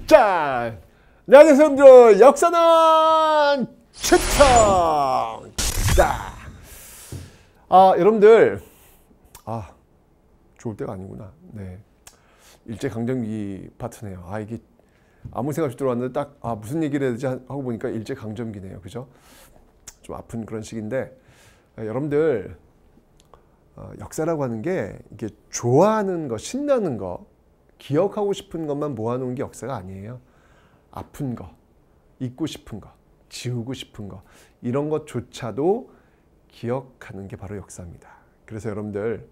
자, 네, 안녕하세요 여러분들. 역사는 최첨. 여러분들, 좋을 때가 아니구나. 네, 일제강점기 파트네요. 이게 아무 생각 없이 들어왔는데 딱 무슨 얘기를 해야 되지 하고 보니까 일제강점기네요. 그죠? 좀 아픈 그런 시기인데, 여러분들, 역사라고 하는 게 이게 좋아하는 거, 신나는 거, 기억하고 싶은 것만 모아놓은 게 역사가 아니에요. 아픈 거, 잊고 싶은 거, 지우고 싶은 거, 이런 것조차도 기억하는 게 바로 역사입니다. 그래서 여러분들,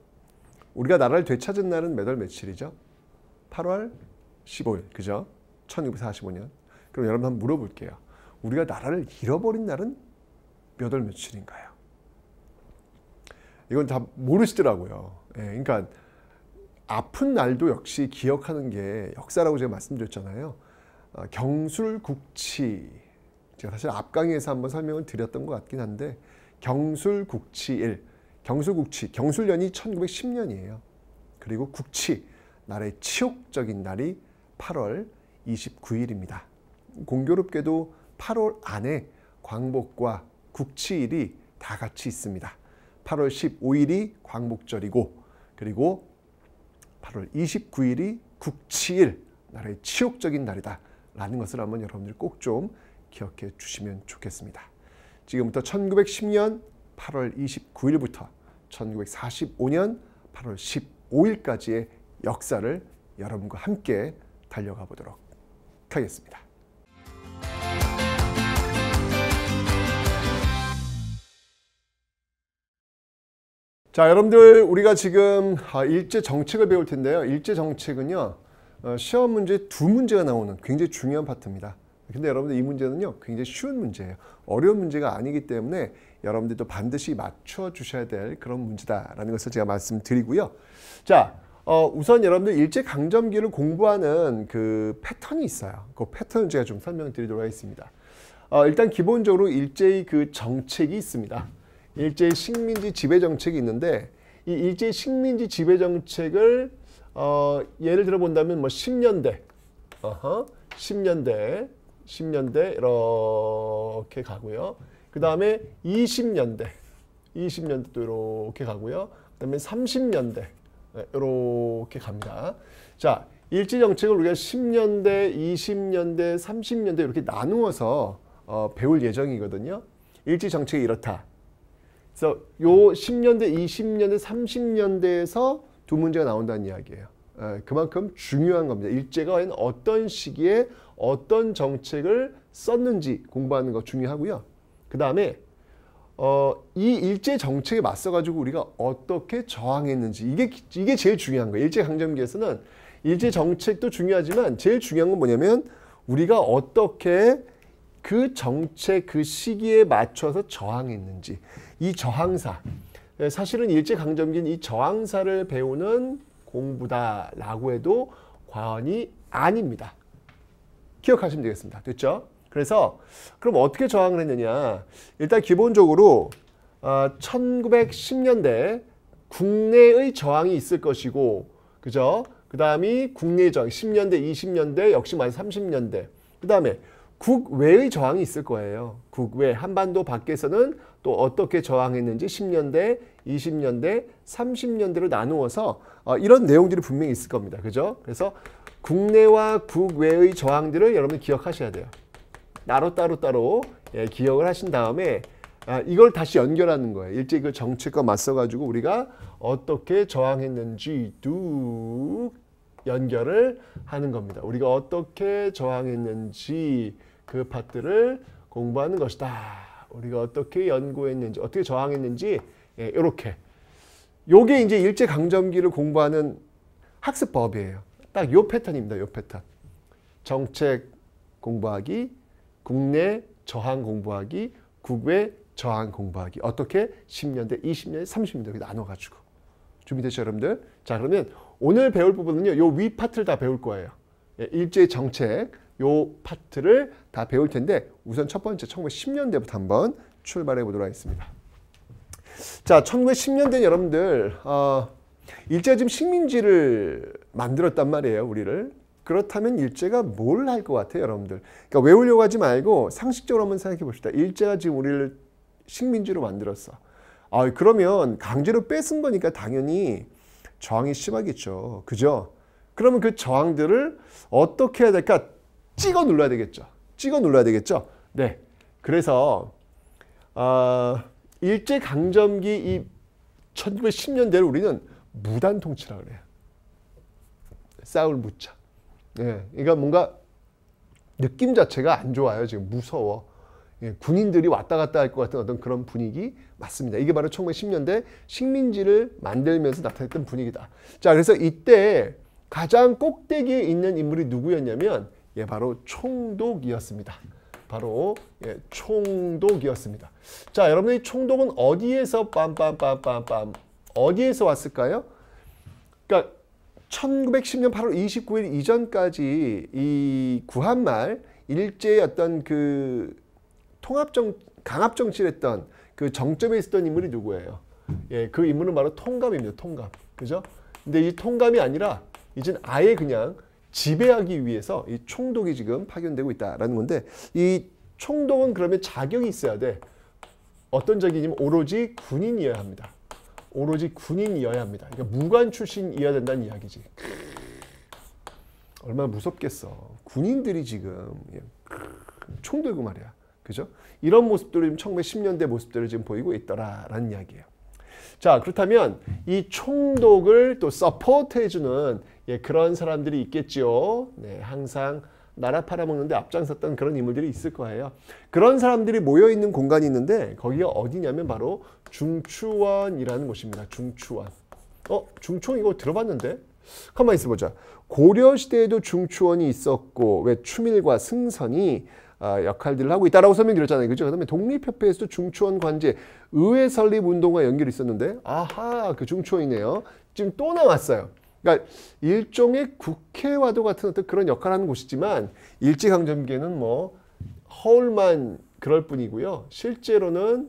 우리가 나라를 되찾은 날은 몇 월 며칠이죠? 8월 15일, 그죠? 1945년. 그럼 여러분 한번 물어볼게요. 우리가 나라를 잃어버린 날은 몇 월 며칠인가요? 이건 다 모르시더라고요. 그러니까 아픈 날도 역시 기억하는 게 역사라고 제가 말씀드렸잖아요. 경술국치, 제가 사실 앞강의에서 한번 설명을 드렸던 것 같긴 한데, 경술국치일, 경술국치, 경술년이 1910년이에요. 그리고 국치, 나라의 치욕적인 날이 8월 29일입니다. 공교롭게도 8월 안에 광복과 국치일이 다 같이 있습니다. 8월 15일이 광복절이고, 그리고 8월 29일이 국치일, 나라의 치욕적인 날이다 라는 것을 한번 여러분들 꼭 좀 기억해 주시면 좋겠습니다. 지금부터 1910년 8월 29일부터 1945년 8월 15일까지의 역사를 여러분과 함께 달려가 보도록 하겠습니다. 자, 여러분들, 우리가 지금 일제 정책을 배울 텐데요. 일제 정책은요, 시험 문제 두 문제가 나오는 굉장히 중요한 파트입니다. 근데 여러분들, 이 문제는요, 굉장히 쉬운 문제예요. 어려운 문제가 아니기 때문에 여러분들도 반드시 맞춰 주셔야 될 그런 문제다라는 것을 제가 말씀드리고요. 자, 우선 여러분들 일제 강점기를 공부하는 그 패턴이 있어요. 그 패턴을 제가 좀 설명드리도록 하겠습니다. 일단 기본적으로 일제의 그 정책이 있습니다. 일제의 식민지 지배 정책이 있는데, 이 일제의 식민지 지배 정책을 예를 들어 본다면 뭐 10년대, 10년대 이렇게 가고요. 그 다음에 20년대 또 이렇게 가고요. 그 다음에 30년대 이렇게 갑니다. 자, 일제 정책을 우리가 10년대, 20년대, 30년대 이렇게 나누어서 배울 예정이거든요. 일제 정책이 이렇다. 그래서 요 10년대, 20년대, 30년대에서 두 문제가 나온다는 이야기예요. 그만큼 중요한 겁니다. 일제가 과연 어떤 시기에 어떤 정책을 썼는지 공부하는 거 중요하고요. 그 다음에 이 일제 정책에 맞서가지고 우리가 어떻게 저항했는지, 이게 제일 중요한 거예요. 일제 강점기에서는 일제 정책도 중요하지만 제일 중요한 건 뭐냐면 우리가 어떻게 그 정책, 그 시기에 맞춰서 저항했는지, 이 저항사, 사실은 일제 강점기는 이 저항사를 배우는 공부다라고 해도 과언이 아닙니다. 기억하시면 되겠습니다. 됐죠? 그래서 그럼 어떻게 저항을 했느냐? 일단 기본적으로 1910년대 국내의 저항이 있을 것이고, 그죠? 그 다음이 국내 저항, 10년대, 20년대, 역시 만 30년대. 그 다음에 국외의 저항이 있을 거예요. 국외, 한반도 밖에서는 또 어떻게 저항했는지 10년대, 20년대, 30년대로 나누어서 이런 내용들이 분명히 있을 겁니다. 그죠? 그래서 국내와 국외의 저항들을 여러분 기억하셔야 돼요. 따로 기억을 하신 다음에 이걸 다시 연결하는 거예요. 일제 그 정책과 맞서가지고 우리가 어떻게 저항했는지 쭉 연결을 하는 겁니다. 우리가 어떻게 저항했는지 그 파트를 공부하는 것이다. 우리가 어떻게 연구했는지, 어떻게 저항했는지, 이렇게. 요게 이제 일제 강점기를 공부하는 학습법이에요. 딱 요 패턴입니다. 요 패턴. 정책 공부하기, 국내 저항 공부하기, 국외 저항 공부하기. 어떻게? 10년대, 20년대, 30년대 이렇게 나눠가지고. 준비되시죠, 여러분들? 자, 그러면 오늘 배울 부분은요, 요 위 파트를 다 배울 거예요. 일제 정책, 요 파트를 다 배울 텐데, 우선 첫 번째 1910년대부터 한번 출발해 보도록 하겠습니다. 자, 1910년대 여러분들, 일제가 지금 식민지를 만들었단 말이에요, 우리를. 그렇다면 일제가 뭘 할 것 같아요, 여러분들? 그러니까 외우려고 하지 말고 상식적으로 한번 생각해 봅시다. 일제가 지금 우리를 식민지로 만들었어. 그러면 강제로 뺏은 거니까 당연히 저항이 심하겠죠. 그죠? 그러면 그 저항들을 어떻게 해야 될까? 찍어 눌러야 되겠죠. 찍어 눌러야 되겠죠. 네. 그래서 일제 강점기 이 1910년대를 우리는 무단 통치라 그래요. 싸울 무자. 예, 그러니까 뭔가 느낌 자체가 안 좋아요. 지금 무서워. 예, 군인들이 왔다 갔다 할 것 같은 어떤 그런 분위기 맞습니다. 이게 바로 1910년대 식민지를 만들면서 나타냈던 분위기다. 자, 그래서 이때 가장 꼭대기에 있는 인물이 누구였냐면 바로 총독이었습니다. 바로 총독이었습니다. 자, 여러분이 총독은 어디에서 빰빰빰빰빰 어디에서 왔을까요? 그러니까 1910년 8월 29일 이전까지 이 구한말 일제의 어떤 그 강압 정치를 했던 그 정점에 있었던 인물이 누구예요? 예, 그 인물은 바로 통감입니다. 통감. 그죠? 근데 이 통감이 아니라 이젠 아예 그냥 지배하기 위해서 이 총독이 지금 파견되고 있다라는 건데, 이 총독은 그러면 자격이 있어야 돼. 어떤 자격이냐면 오로지 군인이어야 합니다. 오로지 군인이어야 합니다. 그러니까 무관 출신이어야 된다는 이야기지. 얼마나 무섭겠어. 군인들이 지금 총 들고 말이야. 그죠? 이런 모습들이 1910년대 모습들을 지금 보이고 있더라라는 이야기예요. 자, 그렇다면 이 총독을 또 서포트해주는 그런 사람들이 있겠죠. 네, 항상 나라 팔아먹는데 앞장섰던 그런 인물들이 있을 거예요. 그런 사람들이 모여있는 공간이 있는데 거기가 어디냐면 바로 중추원이라는 곳입니다. 중추원. 중추원 이거 들어봤는데? 가만히 있어보자. 고려시대에도 중추원이 있었고 왜 추밀과 승선이 역할들을 하고 있다라고 설명드렸잖아요. 그죠? 그 다음에 독립협회에서도 중추원 관제, 의회 설립 운동과 연결이 있었는데 아하, 그 중추원이네요. 지금 또 나왔어요. 그러니까 일종의 국회와도 같은 어떤 그런 역할을 하는 곳이지만 일제강점기에는 뭐 허울만 그럴 뿐이고요. 실제로는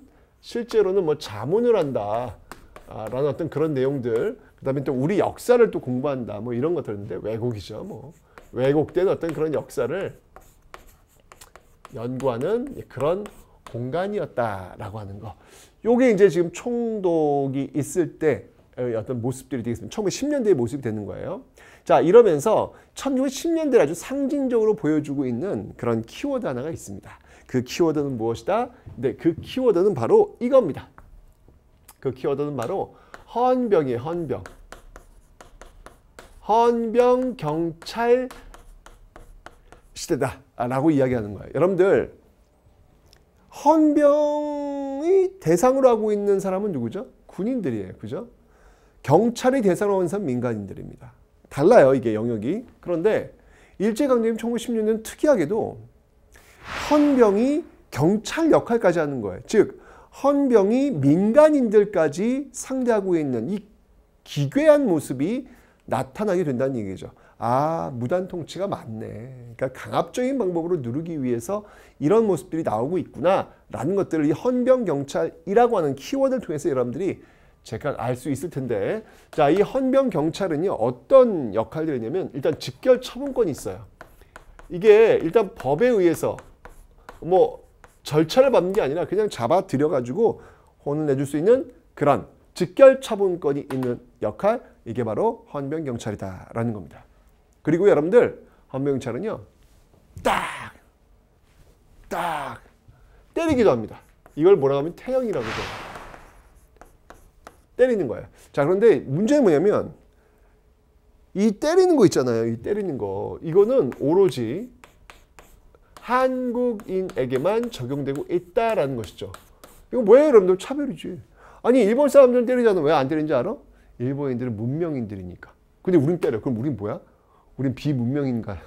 뭐 자문을 한다 라는 어떤 그런 내용들, 그 다음에 또 우리 역사를 또 공부한다 뭐 이런 것들인데 왜곡이죠. 뭐 왜곡된 어떤 그런 역사를 연구하는 그런 공간이었다라고 하는 거. 요게 이제 지금 총독이 있을 때 어떤 모습들이 되겠습니다. 1910년대의 모습이 되는 거예요. 자, 이러면서 1910년대를 아주 상징적으로 보여주고 있는 그런 키워드 하나가 있습니다. 그 키워드는 무엇이다? 네, 그 키워드는 바로 이겁니다. 그 키워드는 바로 헌병이에요. 헌병. 헌병 경찰 시대다라고 이야기하는 거예요. 여러분들, 헌병이 대상으로 하고 있는 사람은 누구죠? 군인들이에요. 그죠? 경찰이 대상으로 하는 사람은 민간인들입니다. 달라요, 이게 영역이. 그런데 일제강점기 1910년은 특이하게도 헌병이 경찰 역할까지 하는 거예요. 즉, 헌병이 민간인들까지 상대하고 있는 이 기괴한 모습이 나타나게 된다는 얘기죠. 아, 무단 통치가 맞네. 그러니까 강압적인 방법으로 누르기 위해서 이런 모습들이 나오고 있구나라는 것들을 이 헌병 경찰이라고 하는 키워드를 통해서 여러분들이 제가 알 수 있을 텐데, 자, 이 헌병 경찰은요 어떤 역할들이 있냐면 일단 직결 처분권이 있어요. 이게 일단 법에 의해서 뭐 절차를 밟는 게 아니라 그냥 잡아 들여가지고 혼을 내줄 수 있는 그런 직결 처분권이 있는 역할, 이게 바로 헌병 경찰이다라는 겁니다. 그리고 여러분들, 헌병 경찰은요 딱 때리기도 합니다. 이걸 뭐라고 하면 태형이라고 해요. 때리는 거예요. 자, 그런데 문제는 뭐냐면 이 때리는 거 있잖아요. 이 때리는 거. 이거는 오로지 한국인에게만 적용되고 있다라는 것이죠. 이거 뭐예요, 여러분들? 차별이지. 아니, 일본 사람들은 때리잖아. 왜 안 때리는지 알아? 일본인들은 문명인들이니까. 근데 우린 때려. 그럼 우린 뭐야? 우린 비문명인가?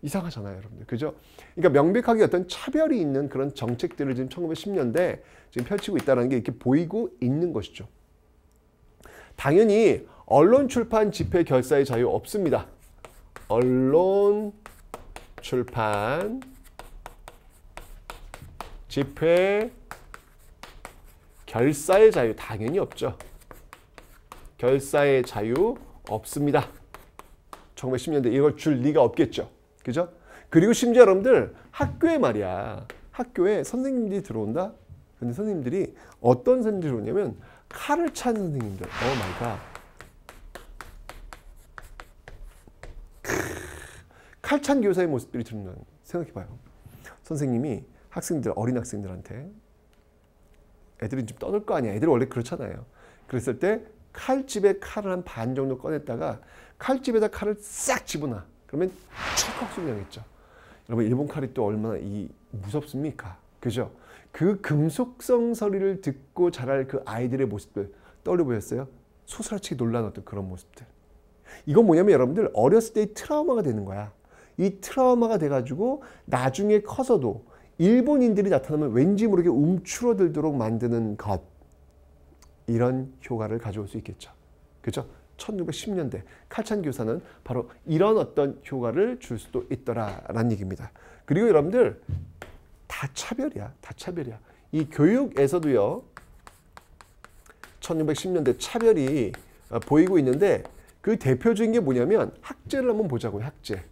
이상하잖아요, 여러분들. 그죠? 그러니까 명백하게 어떤 차별이 있는 그런 정책들을 지금 1910년대 지금 펼치고 있다는 게 이렇게 보이고 있는 것이죠. 당연히 언론, 출판, 집회, 결사의 자유 없습니다. 언론, 출판, 집회, 결사의 자유 당연히 없죠. 결사의 자유 없습니다. 1910년대 이걸 줄 리가 없겠죠. 그죠? 그리고 심지어 여러분들 학교에 말이야. 학교에 선생님들이 들어온다. 근데 선생님들이 어떤 선생님들이 오냐면 칼을 찬 선생님들. 오 마이 갓. 칼찬 교사의 모습들이 드러나는. 생각해봐요. 선생님이 학생들, 어린 학생들한테 애들이 좀 떠들 거 아니야. 애들이 원래 그렇잖아요. 그랬을 때 칼집에 칼을 한 반 정도 꺼냈다가 칼집에다 칼을 싹 집어넣어. 그러면 척확 소리 나겠죠. 여러분 일본 칼이 또 얼마나 무섭습니까? 그죠? 그 금속성 소리를 듣고 자랄 그 아이들의 모습들 떠올려 보셨어요? 소스라치게 놀라는 어떤 그런 모습들. 이건 뭐냐면 여러분들 어렸을 때의 트라우마가 되는 거야. 이 트라우마가 돼가지고 나중에 커서도 일본인들이 나타나면 왠지 모르게 움츠러들도록 만드는 것. 이런 효과를 가져올 수 있겠죠. 그죠? 1910년대 칼찬 교사는 바로 이런 어떤 효과를 줄 수도 있더라라는 얘기입니다. 그리고 여러분들 다 차별이야. 다 차별이야. 이 교육에서도요. 1910년대 차별이 보이고 있는데 그 대표적인 게 뭐냐면 학제를 한번 보자고요. 학제.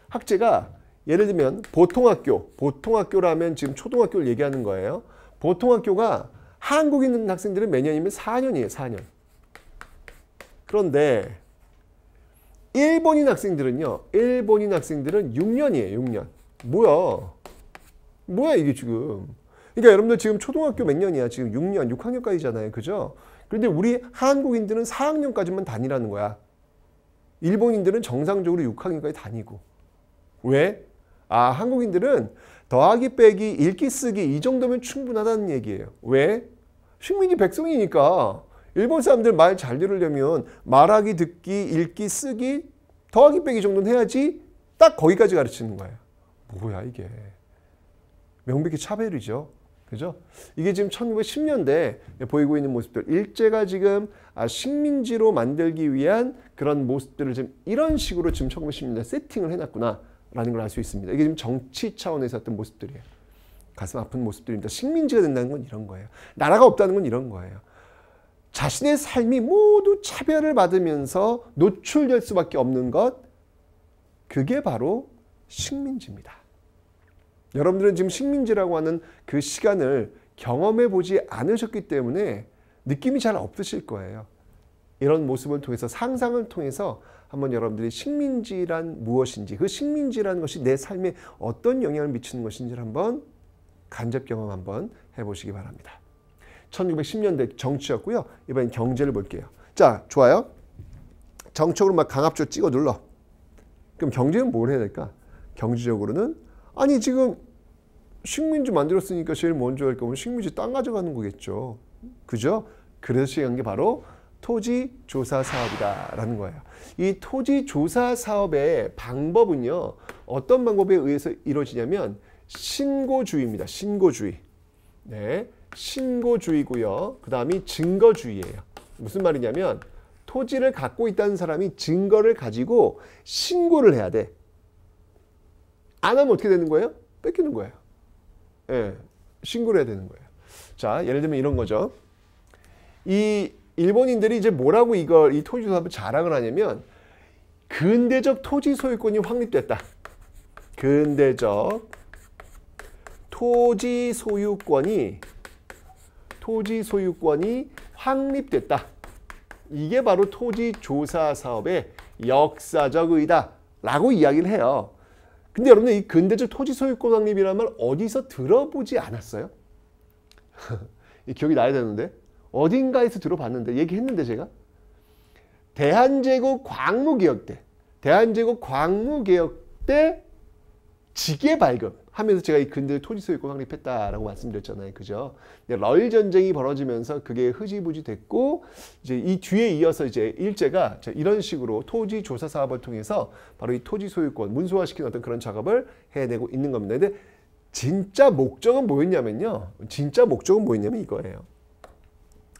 학제가 예를 들면 보통학교라면 지금 초등학교를 얘기하는 거예요. 보통학교가 한국에 있는 학생들은 몇 년이면 4년이에요. 4년. 그런데 일본인 학생들은요. 6년이에요. 6년. 뭐야 이게 지금. 그러니까 여러분들 지금 초등학교 몇 년이야. 지금 6년, 6학년까지잖아요. 그죠? 그런데 우리 한국인들은 4학년까지만 다니라는 거야. 일본인들은 정상적으로 6학년까지 다니고. 왜? 한국인들은 더하기 빼기 읽기 쓰기 이 정도면 충분하다는 얘기예요. 왜? 식민지 백성이니까 일본 사람들 말 잘 들으려면 말하기 듣기 읽기 쓰기 더하기 빼기 정도는 해야지 딱 거기까지 가르치는 거예요. 뭐야 이게. 명백히 차별이죠. 그죠? 이게 지금 1910년대 보이고 있는 모습들. 일제가 지금 식민지로 만들기 위한 그런 모습들을 지금 이런 식으로 지금 1910년대 세팅을 해놨구나 라는 걸 알 수 있습니다. 이게 지금 정치 차원에서 어떤 모습들이에요. 가슴 아픈 모습들입니다. 식민지가 된다는 건 이런 거예요. 나라가 없다는 건 이런 거예요. 자신의 삶이 모두 차별을 받으면서 노출될 수밖에 없는 것, 그게 바로 식민지입니다. 여러분들은 지금 식민지라고 하는 그 시간을 경험해 보지 않으셨기 때문에 느낌이 잘 없으실 거예요. 이런 모습을 통해서 상상을 통해서 한번 여러분들이 식민지란 무엇인지, 그 식민지라는 것이 내 삶에 어떤 영향을 미치는 것인지를 한번 간접 경험 한번 해보시기 바랍니다. 1910년대 정치였고요. 이번엔 경제를 볼게요. 자, 좋아요. 정책으로 막 강압적으로 찍어 눌러. 그럼 경제는 뭘 해야 될까? 경제적으로는 아니 지금 식민지 만들었으니까 제일 먼저 할 거면 식민지 땅 가져가는 거겠죠. 그죠? 그래서 시작한 게 바로 토지조사 사업이다라는 거예요. 이 토지조사 사업의 방법은요. 어떤 방법에 의해서 이루어지냐면 신고주의입니다. 신고주의. 네, 신고주의고요. 그 다음이 증거주의예요. 무슨 말이냐면 토지를 갖고 있다는 사람이 증거를 가지고 신고를 해야 돼. 안 하면 어떻게 되는 거예요? 뺏기는 거예요. 예, 신고를 해야 되는 거예요. 자, 예를 들면 이런 거죠. 이 일본인들이 이제 뭐라고 이 토지 사업을 자랑을 하냐면 근대적 토지 소유권이 확립됐다. 근대적 토지 소유권이 확립됐다. 이게 바로 토지 조사 사업의 역사적 의의다라고 이야기를 해요. 근데 여러분들 이 근대적 토지 소유권 확립이라는 말 어디서 들어보지 않았어요? 이 기억이 나야 되는데 어딘가에서 들어봤는데 얘기했는데 제가 대한제국 광무개혁 때 직계 발급하면서 제가 이 근대 토지 소유권 확립했다라고 말씀드렸잖아요. 그죠? 러일 전쟁이 벌어지면서 그게 흐지부지 됐고 이제 이 뒤에 이어서 이제 일제가 이런 식으로 토지 조사 사업을 통해서 바로 이 토지 소유권 문서화시키는 어떤 그런 작업을 해내고 있는 겁니다. 근데 진짜 목적은 뭐였냐면요. 이거예요.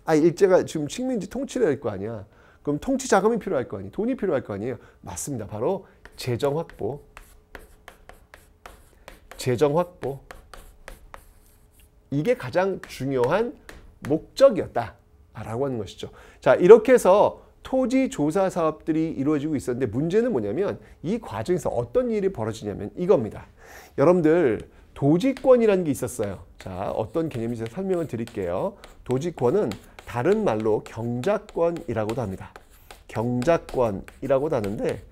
일제가 지금 식민지 통치를 할 거 아니야. 그럼 통치 자금이 필요할 거 아니에요. 돈이 필요할 거 아니에요. 맞습니다. 바로 재정 확보. 이게 가장 중요한 목적이었다. 라고 하는 것이죠. 자, 이렇게 해서 토지 조사 사업들이 이루어지고 있었는데 문제는 뭐냐면 이 과정에서 어떤 일이 벌어지냐면 이겁니다. 여러분들 도지권이라는 게 있었어요. 자, 어떤 개념인지 설명을 드릴게요. 도지권은 다른 말로 경작권이라고도 합니다. 경작권이라고도 하는데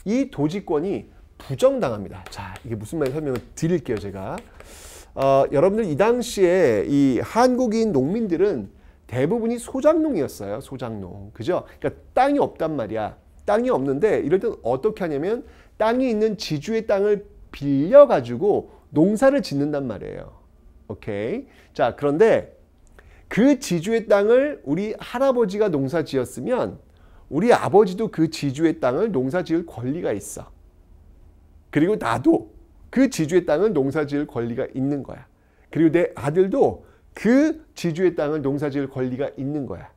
이 도지권이 부정당합니다. 자, 이게 무슨 말인지 설명을 드릴게요, 제가. 여러분들 이 당시에 이 한국인 농민들은 대부분이 소작농이었어요. 소작농. 그죠? 그러니까 땅이 없단 말이야. 땅이 없는데 이럴 땐 어떻게 하냐면 땅이 있는 지주의 땅을 빌려가지고 농사를 짓는단 말이에요. 오케이. 자, 그런데 그 지주의 땅을 우리 할아버지가 농사 지었으면 우리 아버지도 그 지주의 땅을 농사 지을 권리가 있어. 그리고 나도 그 지주의 땅을 농사 지을 권리가 있는 거야. 그리고 내 아들도 그 지주의 땅을 농사 지을 권리가 있는 거야.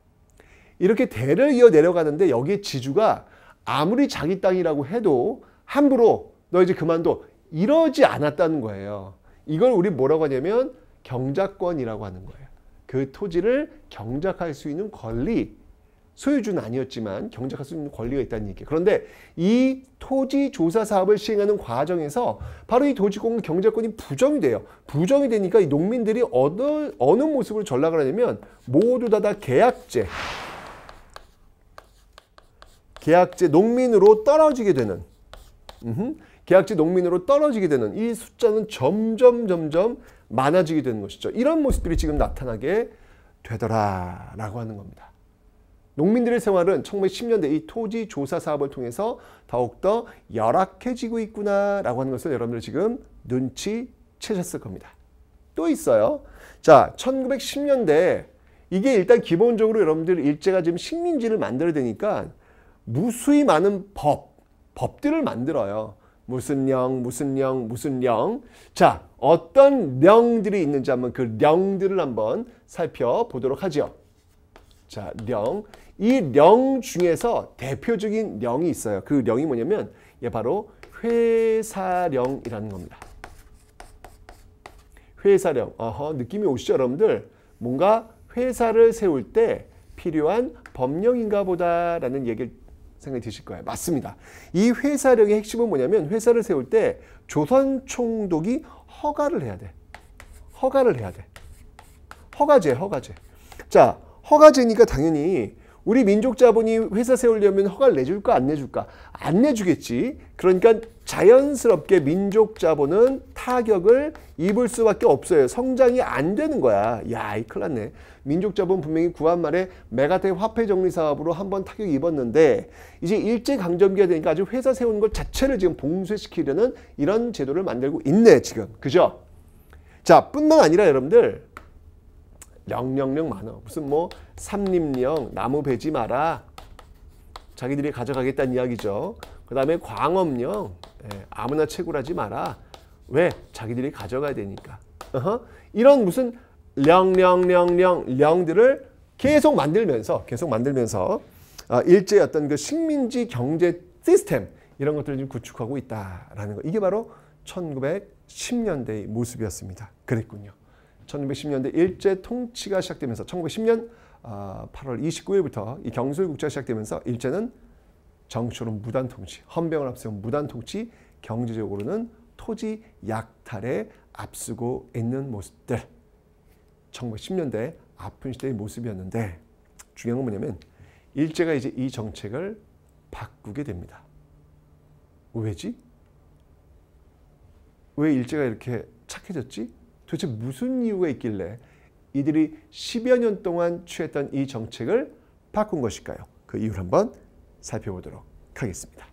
이렇게 대를 이어 내려가는데 여기에 지주가 아무리 자기 땅이라고 해도 함부로 너 이제 그만둬 이러지 않았다는 거예요. 이걸 우리 뭐라고 하냐면 경작권이라고 하는 거예요. 그 토지를 경작할 수 있는 권리, 소유주는 아니었지만 경작할 수 있는 권리가 있다는 얘기예요. 그런데 이 토지 조사 사업을 시행하는 과정에서 바로 이 도지권 경작권이 부정이 돼요. 부정이 되니까 이 농민들이 어느 모습으로 전락을 하냐면 모두 다 계약제, 농민으로 떨어지게 되는 계약제 농민으로 떨어지게 되는 이 숫자는 점점 많아지게 되는 것이죠. 이런 모습들이 지금 나타나게 되더라라고 하는 겁니다. 농민들의 생활은 1910년대 이 토지 조사 사업을 통해서 더욱더 열악해지고 있구나라고 하는 것을 여러분들 지금 눈치채셨을 겁니다. 또 있어요. 자, 1910년대 이게 일단 기본적으로 여러분들 일제가 지금 식민지를 만들어야 되니까 무수히 많은 법들을 만들어요. 무슨 령. 자, 어떤 령들이 있는지 한번 그 령들을 한번 살펴보도록 하죠. 자, 령. 이 령 중에서 대표적인 령이 있어요. 그 령이 뭐냐면 얘 바로 회사령이라는 겁니다. 회사령. 느낌이 오시죠, 여러분들? 뭔가 회사를 세울 때 필요한 법령인가 보다라는 얘기를 생각이 드실 거예요. 맞습니다. 이 회사령의 핵심은 뭐냐면 회사를 세울 때 조선 총독이 허가를 해야 돼. 허가제. 자, 허가제니까 당연히 우리 민족자본이 회사 세우려면 허가를 내줄까 안 내줄까? 안 내주겠지. 그러니까 자연스럽게 민족자본은 타격을 입을 수밖에 없어요. 성장이 안 되는 거야. 야, 이 큰일 났네. 민족자본 분명히 구한 말에 메가텍 화폐 정리 사업으로 한번 타격이 입었는데 이제 일제강점기가 되니까 아주 회사 세우는 것 자체를 지금 봉쇄시키려는 이런 제도를 만들고 있네, 지금. 그죠? 자, 뿐만 아니라 여러분들 령 많아. 무슨 뭐 삼림령, 나무 베지 마라. 자기들이 가져가겠다는 이야기죠. 그 다음에 광업령, 아무나 채굴하지 마라. 왜? 자기들이 가져가야 되니까. 이런 무슨 령들을 계속 만들면서 일제의 어떤 그 식민지 경제 시스템 이런 것들을 지금 구축하고 있다라는 거. 이게 바로 1910년대의 모습이었습니다. 그랬군요. 1910년대 일제 통치가 시작되면서 1910년 8월 29일부터 이 경술국제가 시작되면서 일제는 정치적으로 무단 통치, 헌병을 앞세운 무단 통치, 경제적으로는 토지 약탈에 앞서고 있는 모습들. 1910년대 아픈 시대의 모습이었는데 중요한 건 뭐냐면 일제가 이제 이 정책을 바꾸게 됩니다. 왜지? 왜 일제가 이렇게 착해졌지? 도대체 무슨 이유가 있길래 이들이 10여 년 동안 취했던 이 정책을 바꾼 것일까요? 그 이유를 한번 살펴보도록 하겠습니다.